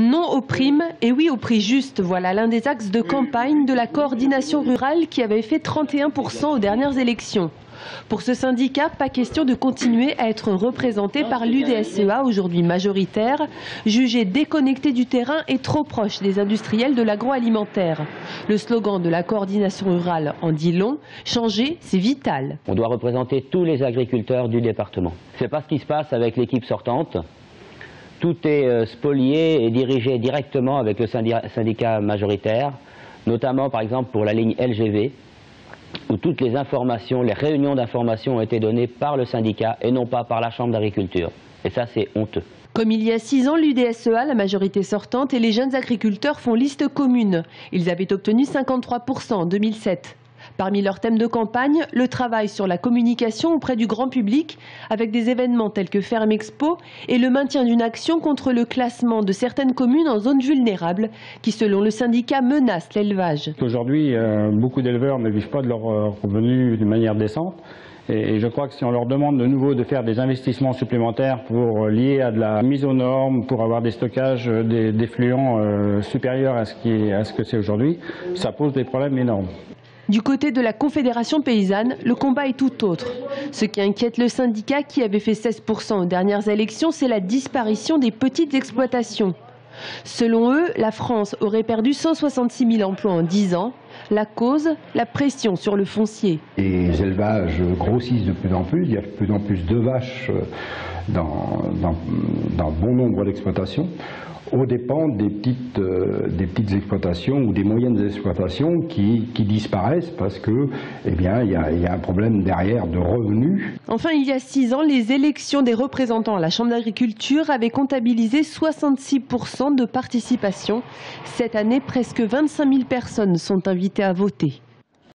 Non aux primes et oui au prix juste. Voilà l'un des axes de campagne de la coordination rurale qui avait fait 31% aux dernières élections. Pour ce syndicat, pas question de continuer à être représenté par l'UDSEA, aujourd'hui majoritaire, jugé déconnecté du terrain et trop proche des industriels de l'agroalimentaire. Le slogan de la coordination rurale en dit long, changer, c'est vital. On doit représenter tous les agriculteurs du département. C'est pas ce qui se passe avec l'équipe sortante. Tout est spolié et dirigé directement avec le syndicat majoritaire, notamment par exemple pour la ligne LGV, où toutes les informations, les réunions d'information ont été données par le syndicat et non pas par la Chambre d'agriculture. Et ça, c'est honteux. Comme il y a 6 ans, l'UDSEA, la majorité sortante, et les jeunes agriculteurs font liste commune. Ils avaient obtenu 53% en 2007. Parmi leurs thèmes de campagne, le travail sur la communication auprès du grand public, avec des événements tels que Ferme Expo, et le maintien d'une action contre le classement de certaines communes en zones vulnérables, qui selon le syndicat menacent l'élevage. Aujourd'hui, beaucoup d'éleveurs ne vivent pas de leurs revenus d'une manière décente. Et je crois que si on leur demande de nouveau de faire des investissements supplémentaires pour lier à de la mise aux normes, pour avoir des stockages d'effluents supérieurs à ce que c'est aujourd'hui, ça pose des problèmes énormes. Du côté de la Confédération paysanne, le combat est tout autre. Ce qui inquiète le syndicat, qui avait fait 16% aux dernières élections, c'est la disparition des petites exploitations. Selon eux, la France aurait perdu 166 000 emplois en 10 ans. La cause, la pression sur le foncier. Les élevages grossissent de plus en plus, il y a de plus en plus de vaches dans bon nombre d'exploitations, aux dépens des petites exploitations ou des moyennes exploitations qui disparaissent parce que, eh bien, il y a un problème derrière de revenus. Enfin, il y a 6 ans, les élections des représentants à la Chambre d'agriculture avaient comptabilisé 66% de participation. Cette année, presque 25 000 personnes sont invitées à voter.